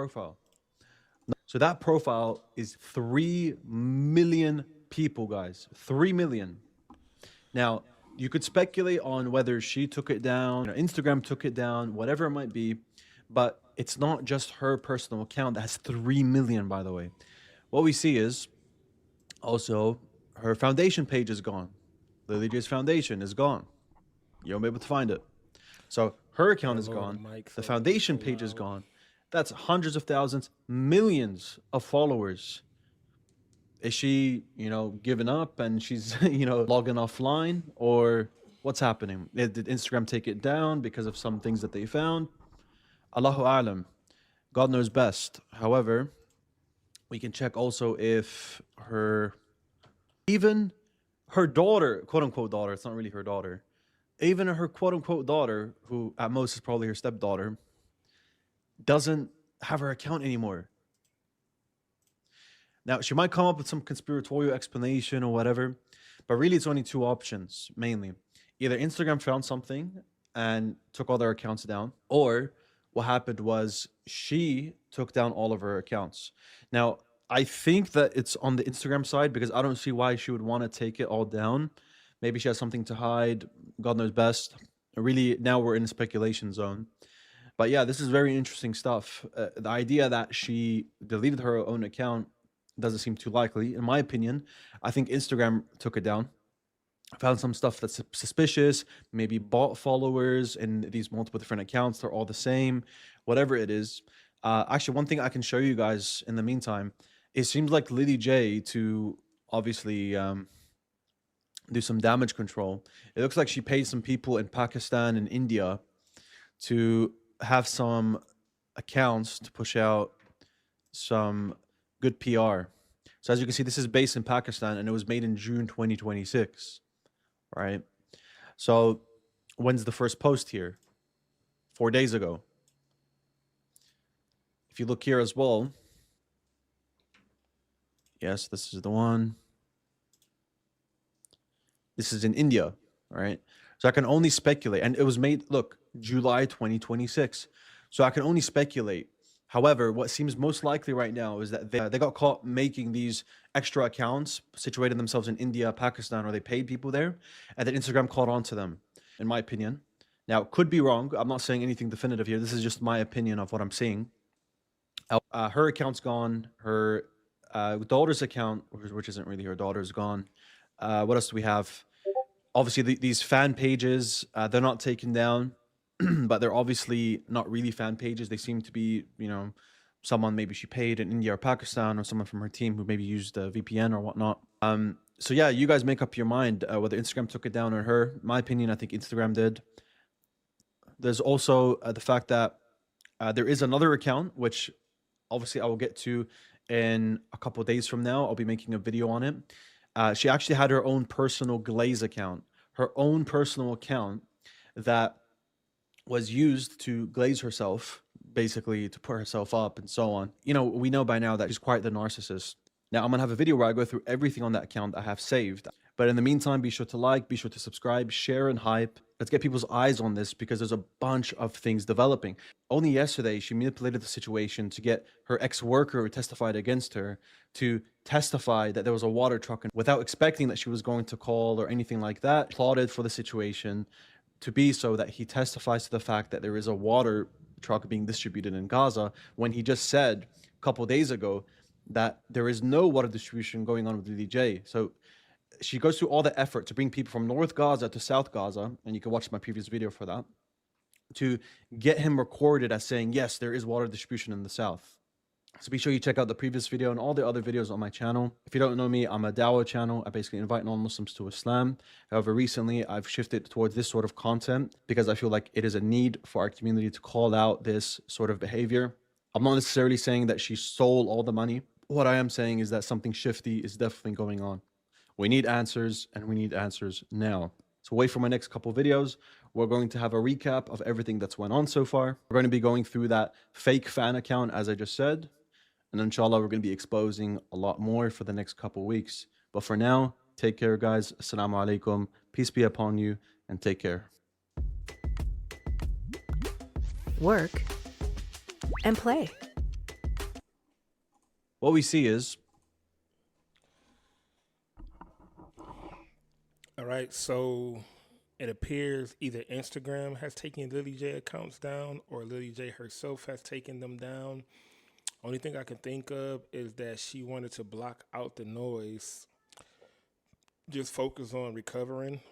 profile. So that profile is 3 million people, guys. 3 million. Now, you could speculate on whether she took it down, or Instagram took it down, whatever it might be, but it's not just her personal account that has 3 million, by the way. What we see is also her foundation page is gone. Lily J's foundation is gone. You won't be able to find it. So her account is gone. The foundation page is gone. That's hundreds of thousands, millions of followers. Is she, giving up and she's, logging offline, or what's happening? Did Instagram take it down because of some things that they found? Allahu A'lam. God knows best. However, we can check also if even her daughter, quote unquote daughter, it's not really her daughter, even her quote unquote daughter, who at most is probably her stepdaughter, doesn't have her account anymore. Now, she might come up with some conspiratorial explanation or whatever, but really it's only two options, mainly. Either Instagram found something and took all their accounts down, or what happened was she took down all of her accounts. Now, I think that it's on the Instagram side because I don't see why she would want to take it all down. Maybe she has something to hide. God knows best. Really, now we're in a speculation zone. But yeah, this is very interesting stuff. The idea that she deleted her own account doesn't seem too likely. In my opinion, I think Instagram took it down. Found some stuff that's suspicious, maybe bot followers in these multiple different accounts. They're all the same, whatever it is. Actually, one thing I can show you guys in the meantime, it seems like Lily J, to obviously do some damage control, it looks like she paid some people in Pakistan and India to have some accounts to push out some good PR. So as you can see, this is based in Pakistan and it was made in June 2026, right? So when's the first post here? 4 days ago. If you look here as well, yes, this is the one. This is in India, right? So I can only speculate, and it was made, look, July 2026. So I can only speculate. However, what seems most likely right now is that they got caught making these extra accounts, situated themselves in India, Pakistan, or they paid people there, and then Instagram caught on to them, in my opinion. Now, it could be wrong. I'm not saying anything definitive here. This is just my opinion of what I'm seeing. Her account's gone. Her daughter's account, which isn't really her daughter, is gone. What else do we have? Obviously, these fan pages, they're not taken down. But they're obviously not really fan pages. They seem to be, someone maybe she paid in India or Pakistan, or someone from her team who maybe used a VPN or whatnot. So yeah, you guys make up your mind whether Instagram took it down or her. My opinion, I think Instagram did. There's also the fact that there is another account, which obviously I will get to in a couple of days from now. I'll be making a video on it. She actually had her own personal Glaze account, her own personal account that was used to glaze herself, basically to put herself up and so on. We know by now that she's quite the narcissist. Now, I'm going to have a video where I go through everything on that account that I have saved. But in the meantime, be sure to like, be sure to subscribe, share, and hype. Let's get people's eyes on this because there's a bunch of things developing. Only yesterday, she manipulated the situation to get her ex-worker who testified against her to testify that there was a water truck, and without expecting that she was going to call or anything like that, plotted for the situation to be so that he testifies to the fact that there is a water truck being distributed in Gaza, when he just said a couple days ago that there is no water distribution going on with Lily J. So she goes through all the effort to bring people from North Gaza to South Gaza, and you can watch my previous video for that, to get him recorded as saying, yes, there is water distribution in the South. So be sure you check out the previous video and all the other videos on my channel. If you don't know me, I'm a Dawah channel. I basically invite non-Muslims to Islam. However, recently I've shifted towards this sort of content because I feel like it is a need for our community to call out this sort of behavior. I'm not necessarily saying that she stole all the money. What I am saying is that something shifty is definitely going on. We need answers, and we need answers now. So wait for my next couple videos. We're going to have a recap of everything that's went on so far. We're going to be going through that fake fan account, as I just said. And inshallah, we're going to be exposing a lot more for the next couple weeks. But for now, take care, guys. Assalamu alaikum. Peace be upon you, and take care. Work and play. what we see is All right, so it appears either Instagram has taken Lily J accounts down or Lily J herself has taken them down. Only thing I can think of is that she wanted to block out the noise, just focus on recovering,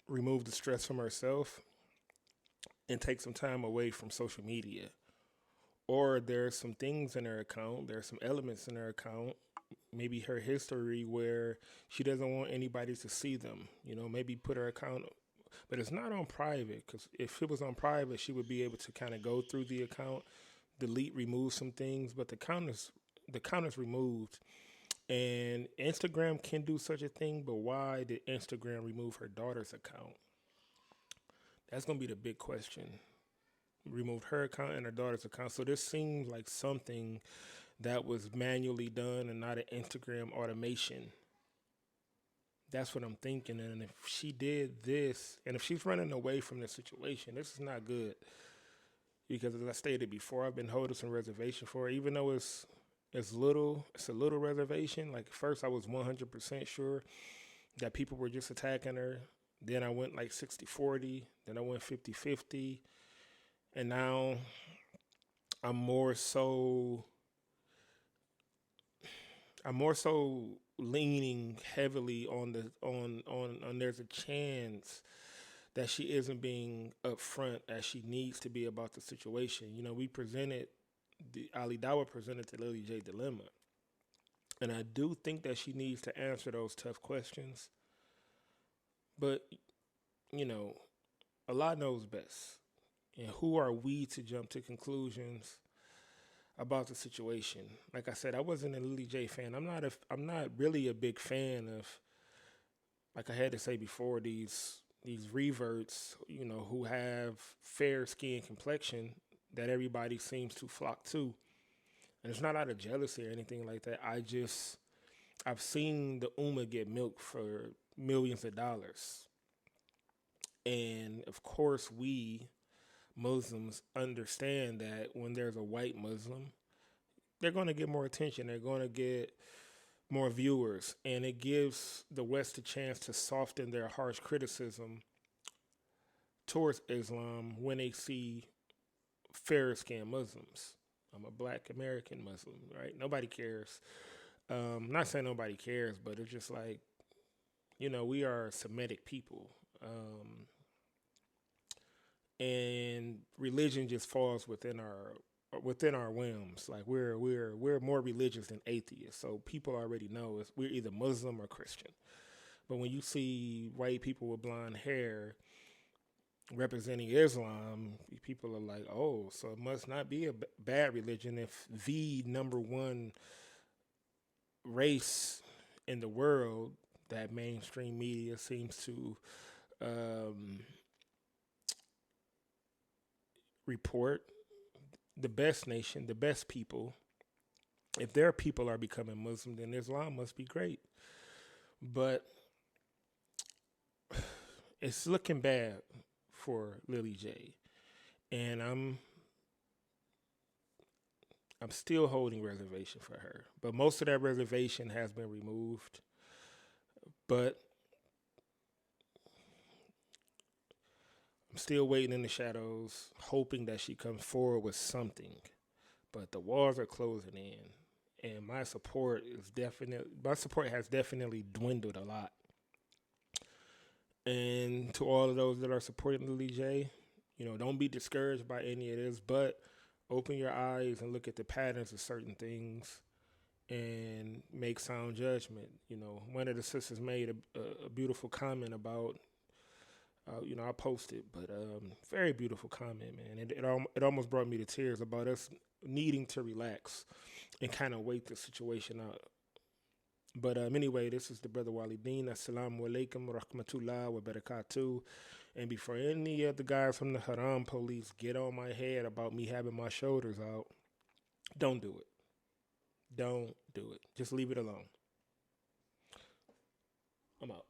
remove the stress from herself, and take some time away from social media. Or there's some things in her account, there's some elements in her account, maybe her history where she doesn't want anybody to see them. Maybe put her account, but it's not on private, because if it was on private, she would be able to kind of go through the account, delete, remove some things. But the count is removed, and Instagram can do such a thing. But why did Instagram remove her daughter's account? That's gonna be the big question. Removed her account and her daughter's account. So this seems like something that was manually done and not an Instagram automation. That's what I'm thinking. And if she did this, and if she's running away from the situation, this is not good. Because as I stated before, I've been holding some reservation for her, even though it's a little reservation. Like first I was 100% sure that people were just attacking her. Then I went like 60-40. Then I went 50-50. And now I'm more so I'm more so leaning heavily on there's a chance that she isn't being upfront as she needs to be about the situation. We presented Ali Dawa presented the Lily J dilemma. And I do think that she needs to answer those tough questions. But, you know, Allah knows best. And who are we to jump to conclusions about the situation? Like I said, I wasn't a Lily J fan. I'm not really a big fan of, like I had to say before, these reverts, who have fair skin complexion that everybody seems to flock to. And it's not out of jealousy or anything like that. I've seen the Ummah get milked for millions of dollars. And of course, we Muslims understand that when there's a white Muslim, they're going to get more attention. They're going to get more viewers. And it gives the West a chance to soften their harsh criticism towards Islam when they see fair skinned Muslims. I'm a black American Muslim, right? Nobody cares. Not saying nobody cares, but it's just like, we are Semitic people. And religion just falls within our whims. Like we're more religious than atheists. So people already know we're either Muslim or Christian. But when you see white people with blonde hair representing Islam, people are like, oh, so it must not be a bad religion if the number one race in the world that mainstream media seems to um, report, the best nation, the best people. If their people are becoming Muslim, then Islam must be great. But it's looking bad for Lily J, and I'm still holding reservation for her. But most of that reservation has been removed. But I'm still waiting in the shadows, hoping that she comes forward with something. But the walls are closing in, and my support has definitely dwindled a lot. And to all of those that are supporting Lily J, don't be discouraged by any of this, but open your eyes and look at the patterns of certain things and make sound judgment. One of the sisters made a beautiful comment about, I posted, but very beautiful comment, man. It almost brought me to tears about us needing to relax and kind of wait the situation out. But anyway, this is the brother Walideen. Assalamu alaikum wa rahmatullah wa barakatuh. And before any of the guys from the Haram police get on my head about me having my shoulders out, don't do it. Don't do it. Just leave it alone. I'm out.